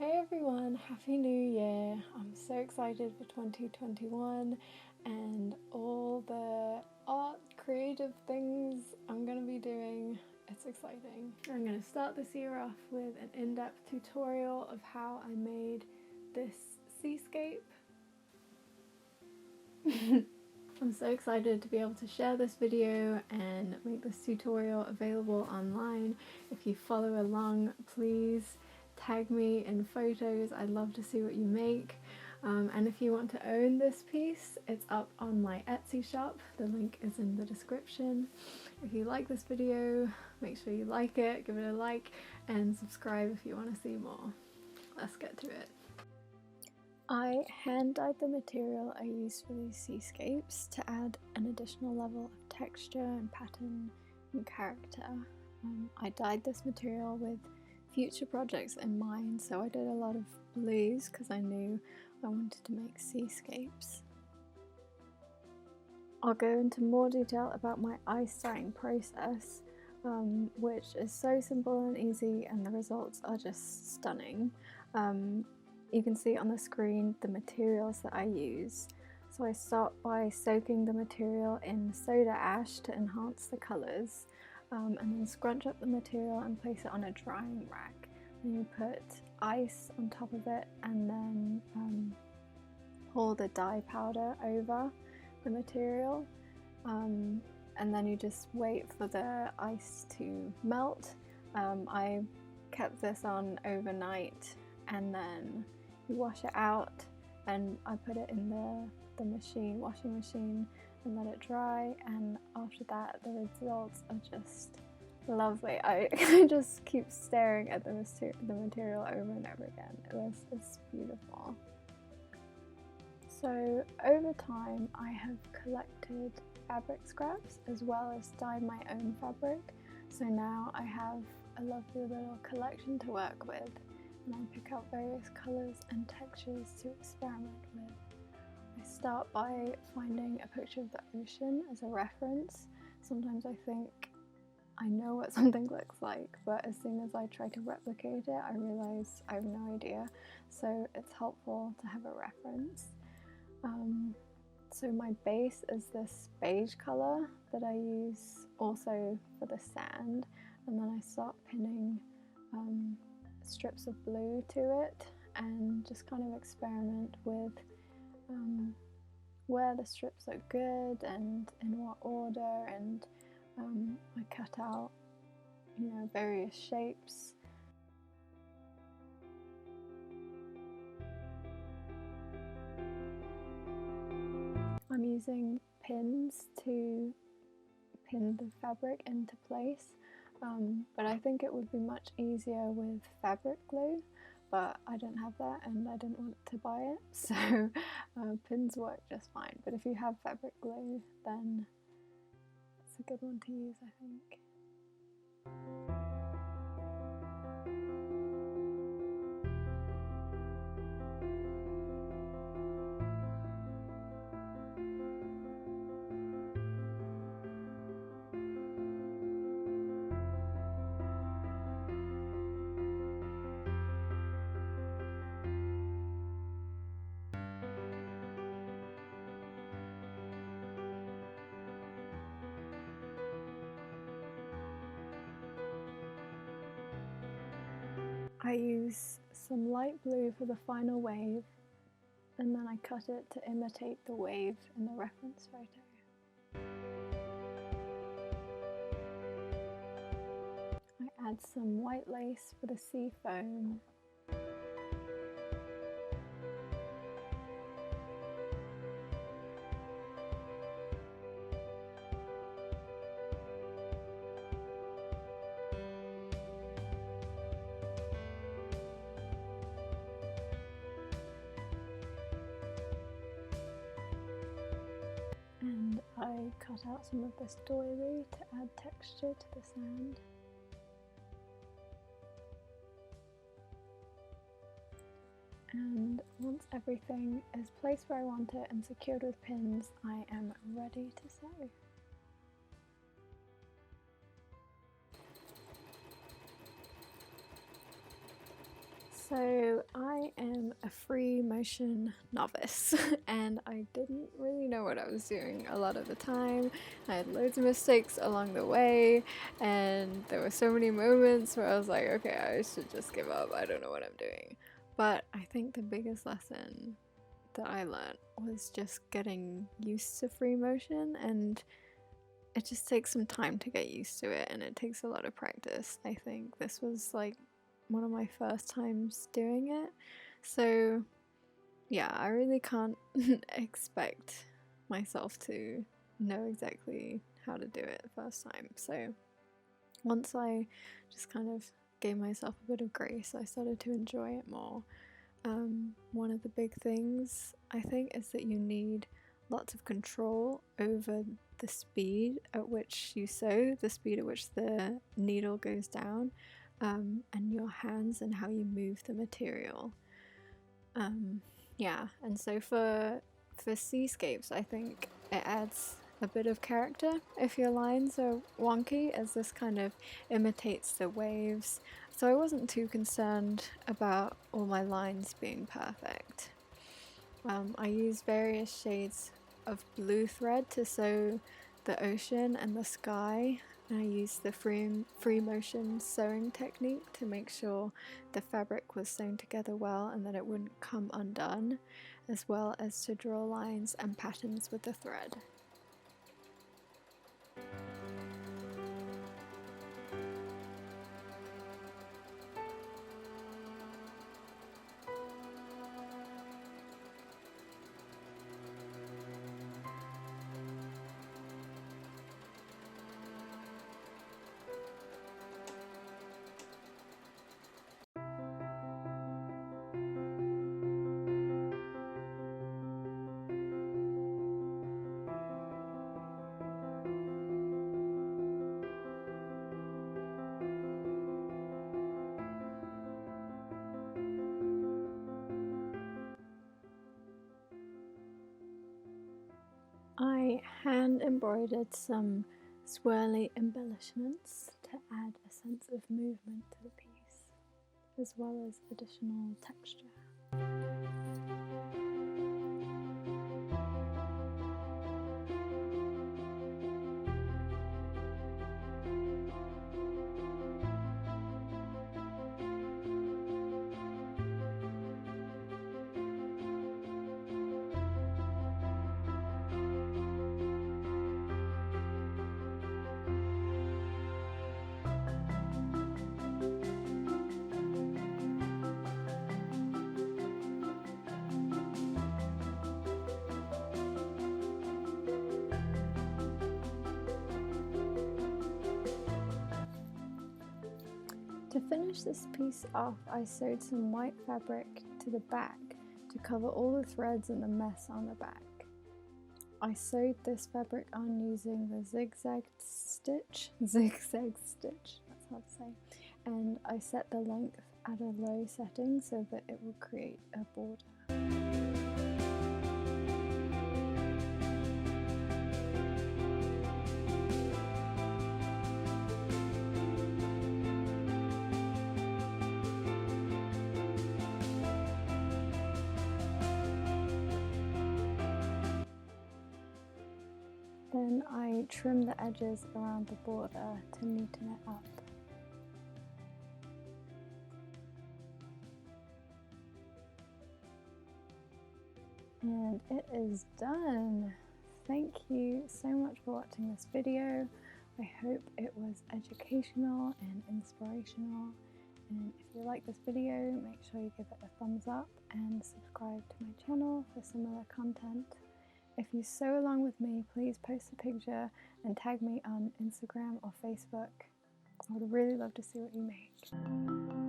Hey everyone, Happy New Year! I'm so excited for 2021 and all the art, creative things I'm going to be doing. It's exciting. I'm going to start this year off with an in-depth tutorial of how I made this seascape. I'm so excited to be able to share this video and make this tutorial available online. If you follow along, please tag me in photos. I'd love to see what you make. And if you want to own this piece, it's up on my Etsy shop. The link is in the description. If you like this video, make sure you like it, give it a like, and subscribe if you want to see more. Let's get to it. I hand dyed the material I used for these seascapes to add an additional level of texture and pattern and character. I dyed this material with future projects in mind, so I did a lot of blues because I knew I wanted to make seascapes. I'll go into more detail about my ice dyeing process, which is so simple and easy, and the results are just stunning. You can see on the screen the materials that I use. So I start by soaking the material in soda ash to enhance the colours, and then scrunch up the material and place it on a drying rack. Then you put ice on top of it and then pour the dye powder over the material, and then you just wait for the ice to melt. I kept this on overnight, and then you wash it out, and I put it in the washing machine, and let it dry, and after that the results are just lovely. I just keep staring at the material over and over again. It's beautiful. So over time I have collected fabric scraps as well as dyed my own fabric, so now I have a lovely little collection to work with, and I pick out various colours and textures to experiment with. I start by finding a picture of the ocean as a reference. Sometimes I think I know what something looks like, but as soon as I try to replicate it, I realise I have no idea, so it's helpful to have a reference. So my base is this beige colour that I use also for the sand, and then I start pinning strips of blue to it and just kind of experiment with where the strips look good and in what order, and I cut out, various shapes. I'm using pins to pin the fabric into place, but I think it would be much easier with fabric glue, but I don't have that and I didn't want to buy it, so pins work just fine. But if you have fabric glue, then it's a good one to use, I think. I use some light blue for the final wave, and then I cut it to imitate the wave in the reference photo. I add some white lace for the sea foam. And I cut out some of this doily to add texture to the sand. And once everything is placed where I want it and secured with pins, I am ready to sew. So I am a free motion novice and I didn't really know what I was doing a lot of the time. I had loads of mistakes along the way and there were so many moments where I was like, okay, I should just give up, I don't know what I'm doing. But I think the biggest lesson that I learned was just getting used to free motion, and it just takes some time to get used to it and it takes a lot of practice. I think this was like one of my first times doing it, so yeah, I really can't expect myself to know exactly how to do it the first time. So once I just kind of gave myself a bit of grace, I started to enjoy it more. One of the big things I think is that you need lots of control over the speed at which you sew, the speed at which the needle goes down, and your hands and how you move the material. Yeah, and so for seascapes, I think it adds a bit of character if your lines are wonky, as this kind of imitates the waves. So I wasn't too concerned about all my lines being perfect. I used various shades of blue thread to sew the ocean and the sky, and I used the free motion sewing technique to make sure the fabric was sewn together well and that it wouldn't come undone, as well as to draw lines and patterns with the thread. I hand embroidered some swirly embellishments to add a sense of movement to the piece, as well as additional texture. To finish this piece off, I sewed some white fabric to the back to cover all the threads and the mess on the back. I sewed this fabric on using the zigzag stitch, that's hard to say, and I set the length at a low setting so that it will create a border. Then I trim the edges around the border to neaten it up. And it is done! Thank you so much for watching this video. I hope it was educational and inspirational. And if you like this video, make sure you give it a thumbs up and subscribe to my channel for similar content. If you sew along with me, please post a picture and tag me on Instagram or Facebook. I would really love to see what you make.